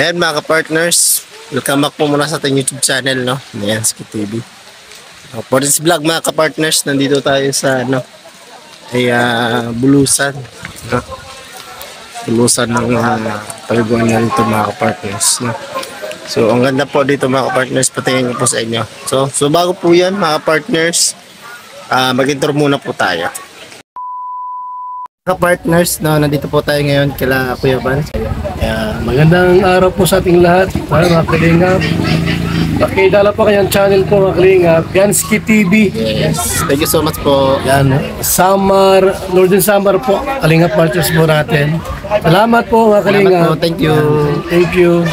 Ayan mga ka-partners, welcome back po muna sa ating YouTube channel, no? Ayan, Ski TV. For this vlog mga ka-partners, nandito tayo sa Bulusan, no? Bulusan ng Paliguan na dito mga ka-partners, no? So ang ganda po dito mga ka-partners, patingin ko po sa inyo. So bago po yan mga ka-partners, mag-intro muna po tayo. Ka-partners, no, nandito po tayo ngayon kila Kuya Van. Magandang araw po sa ating lahat, mga kalingap. Pakidala po kayang channel po mga kalingap, yan Ski TV. Yes, thank you so much po. Yan, Summer, Northern Summer po, kalingap partners po natin. Salamat po mga kalingap. Salamat po, thank you. Thank you.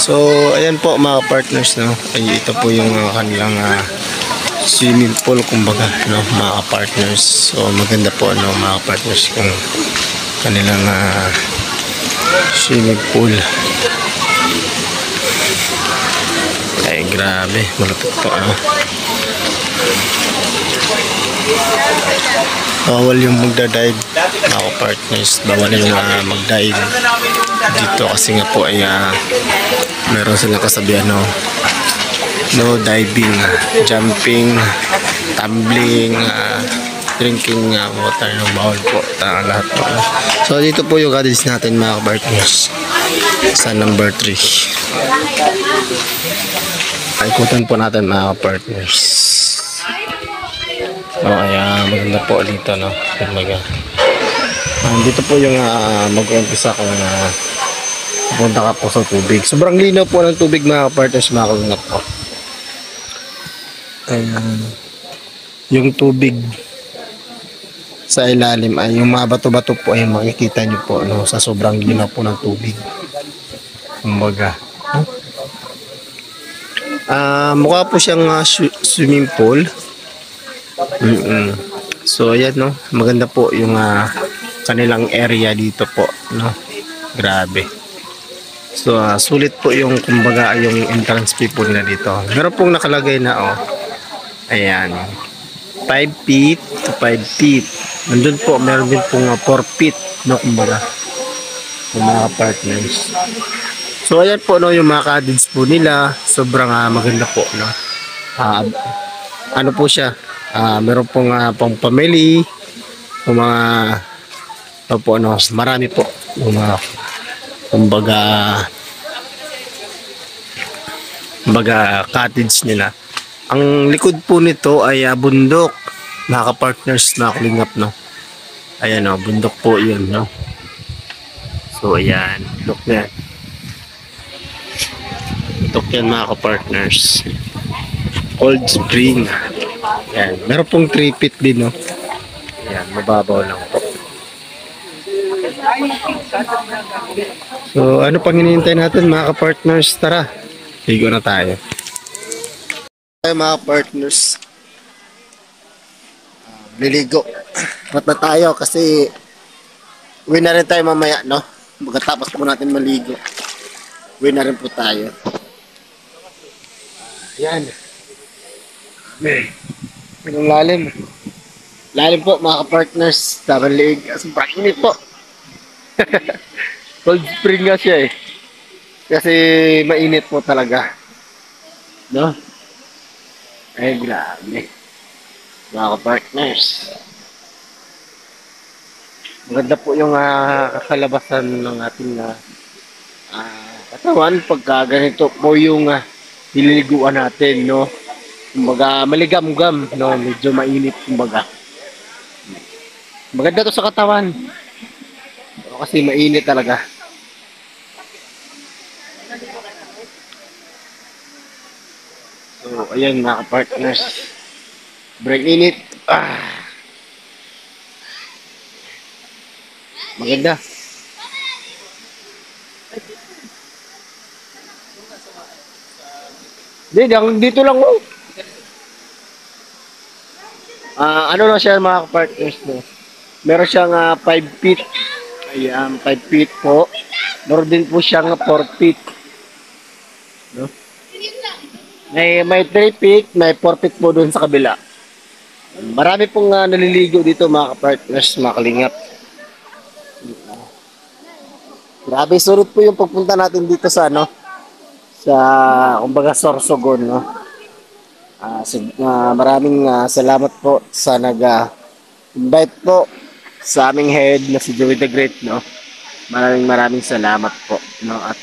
So, ayan po mga partners, no. Ay, ito po yung kanilang swimming pool, kumbaga, no, mga partners. So, maganda po, no, mga partners, kung kanilang swimming pool. Ay, grabe, malapit po, no. Bawal yung magda-dive, mga partners. Bawal yung mag-dive dito kasi nga po ay meron silang kasabihan, no diving, jumping, tumbling, drinking water, no, bawal po lahat po. So dito po yung cottage natin mga partners sa number 3. Ikutan po natin mga partners. So ayan, maganda po dito, no. Dito po yung mag-umpisa kung punta ka po sa tubig. Sobrang linaw po ng tubig mga partners, mga kalingap po. Ayan. Yung tubig sa ilalim ay yung mga bato-bato po ay makikita nyo po, no, sa sobrang linaw po ng tubig. Kumbaga. Mukha po siyang swimming pool. So ayan, no, maganda po yung kanilang area dito po, no. Grabe. So sulit po yung, kumbaga, yung entrance fee po nila dito. Meron pong nakalagay na ayan, 5 feet to 5 feet. Nandun po meron din pong 4 feet, no, kumbaga, yung mga partners. So ayan po, no, yung mga cottage po nila, sobrang maganda po, no. Ano po siya, meron pong pang family, yung mga po, no, marami po yung mga kumbaga cottage nila. Ang likod po nito ay bundok, mga ka-partners, na kalingap, no. Ayan, no, bundok po yun, no. So ayan, bundok yan. Bundok yan mga ka-partners. Cold spring. Ayan, meron pong 3 feet din, no. Ayan, mababaw lang po. So ano pang hinihintay natin mga ka-partners? Tara, ligo na tayo. Mga partners, liligo na tayo kasi uwi na rin tayo mamaya, no. Pagkatapos po natin maligo, uwi na rin po tayo. Ayan, ang lalim po mga ka-partners. Darang liig, sobrang init po. Cold spring nga siya kasi mainit po talaga, no. Ay grabe mga ka-partners, maganda po yung kakalabasan ng ating katawan pagka ganito po yung nililiguan natin, no. Kumbaga maligam-gam, no, medyo mainit, kumbaga maganda to sa katawan kasi mainit talaga. So ayan mga partners, break init, maganda. Dito lang mo. Ano na siya mga partners, no. Meron siyang 5 feet. Ayan, 5 feet po. Meron din po siyang 4 feet. No? May 3 feet, may 4 feet po doon sa kabila. Marami pong naliligo dito mga partners, mga kalingap. Grabe, surut po yung pagpunta natin dito sa sa kumbaga Sorsogon, no. Maraming salamat po sa invite po sa aming head na si Joey the Great, no. Maraming salamat po, no. At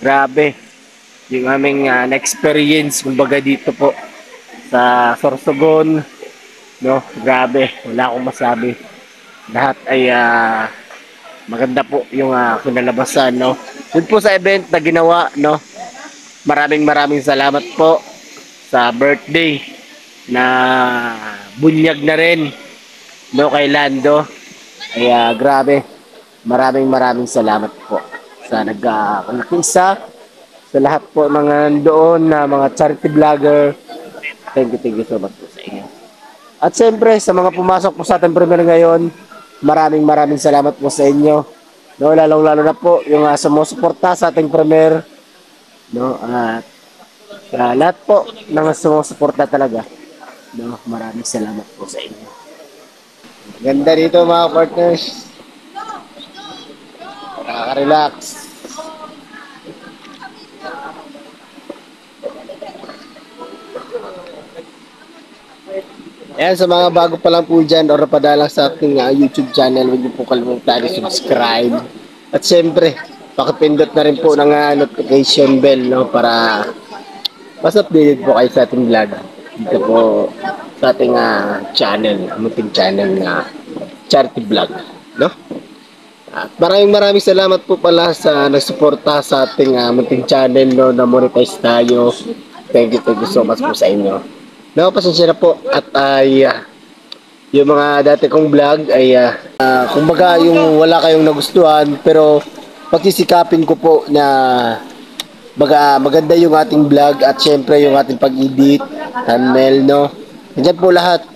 grabe yung aming na-experience kumbaga dito po sa Sorsogon, no. Grabe, wala akong masabi. Lahat ay maganda po yung kinalabasan, no. Yun po sa event na ginawa, no. Maraming salamat po sa birthday na bunyag na rin, no, kay Lando. Ay grabe. Maraming salamat po sa nagkakisa sa lahat po mga nandoon na mga charity vlogger. Thank you so much po sa inyo. At siyempre sa mga pumasok po sa ating premiere ngayon, maraming salamat po sa inyo. No, lalong-lalo na po yung sumusuporta sa ating premiere, no, at lahat po ng sumusuporta talaga. No, maraming salamat po sa inyo. Ganda dito mga partners. Nakaka-relax. Ayan, sa mga bago pa lang po dyan or napadalang sa ating YouTube channel, huwag niyo po kalimutan i-subscribe. At syempre, pakipindot na rin po ng notification bell, no, para mas updated po kayo sa ating vlog. Dito po sa ating channel, munting channel na charity vlog, no? At maraming salamat po pala sa nagsuporta sa ating munting channel, no, na monetize tayo. Thank you so much po sa inyo. No, pasensya na po at yung mga dati kong vlog ay kumbaga yung wala kayong nagustuhan, pero pagsisikapin ko po na maganda yung ating vlog at syempre yung ating pag-edit, thumbnail, no. Nandiyan po lahat,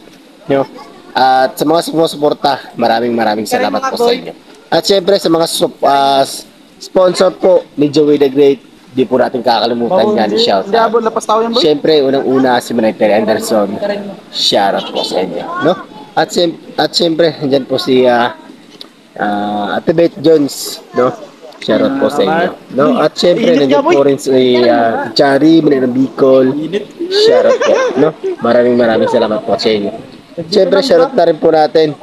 no. At sa mga sumusuporta, maraming salamat po sa inyo. At syempre sa mga sponsor po ni Joey the Great, di po natin kakalimutan yan, shout out. Syempre, unang-una si Manay Terry Anderson, shout out po sa inyo, no? At syempre, dyan po si Ate Beth Jones, no? Shout out po sa inyo, no? At syempre, nandiyan po rin si Chari, Manay ng Bicol, shout out po, no? Maraming salamat po sa inyo. Syempre, shout out na rin po natin,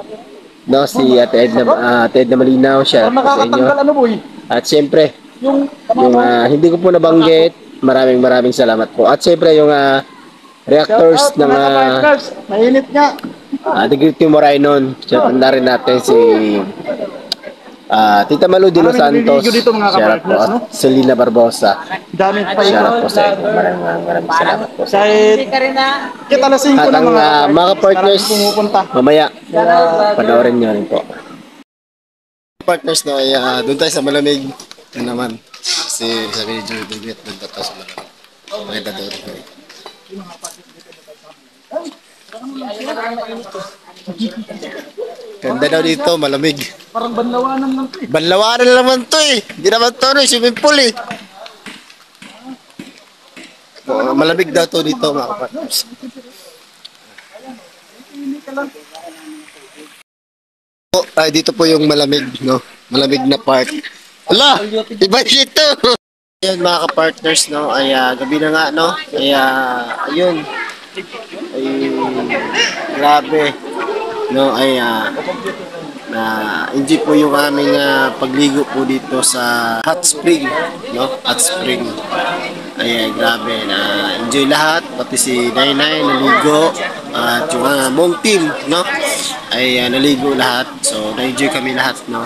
no? Si Ate Edna Malinaw, shout out po sa inyo. At syempre, yung hindi ko po nabanggit, maraming salamat po. At syempre yung reactors ng mainit nga. The Great Morainon. Shout na rin natin si Tita Malu de Los Santos. Shout po. At Selena Barbosa. Shout po sa inyo. Maraming salamat po. At ang mga partners, mamaya panoorin nyo rin po. Partners na ay doon tayo sa malamig. Yan naman. Kasi sabi ni Joey Bigit, nagtataw sa malamig. Maganda doon. Ganda daw dito, malamig. Parang banlawanan lang to eh. Banlawanan naman to eh. Hindi naman to swimming pool eh. Malamig daw to dito mga partners. Dito po yung malamig, no? Malamig na part. Ala! Iba dito! Ayan mga ka-partners, no? Ay gabi na nga, no? Ay ayun. Ay grabe. No? Ay enjoy po yung aming pagligo po dito sa hot spring, no? Hot spring. Ay grabe na enjoy lahat, pati si Nainay naligo at yung buong team, no? Ay naligo lahat. So na-enjoy kami lahat, no?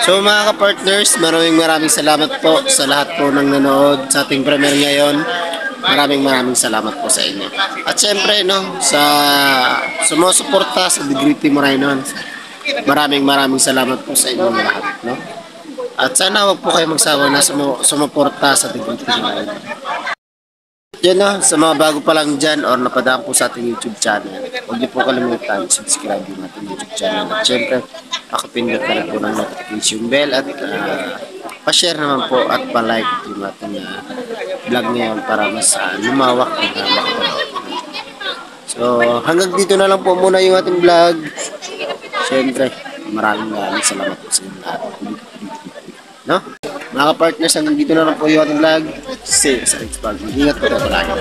So mga ka-partners, maraming salamat po sa lahat po ng nanood sa ating premiere ngayon. Maraming salamat po sa inyo. At syempre, no, sa sumusuporta sa The Great Morainon. Maraming salamat po sa inyo lahat, no? At sana wag po kayo magsawa na sumuporta sa The Great Morainon. Yan, no, sa mga bago pa lang dyan or napadaan po sa ating YouTube channel, huwag niyo po kalimutan subscribe yung ating YouTube channel. At syempre, pakipindot na rin po ng notification bell at pa-share naman po at pa-like yung ating vlog ngayon para mas lumawak yung makapanood. So, hanggang dito na lang po muna yung ating vlog. Siyempre, maraming salamat po sa inyo lahat. No? Mga ka-partners, hanggang dito na lang po yung ating vlog. See you sa next vlog. Ingat po tayo palagi.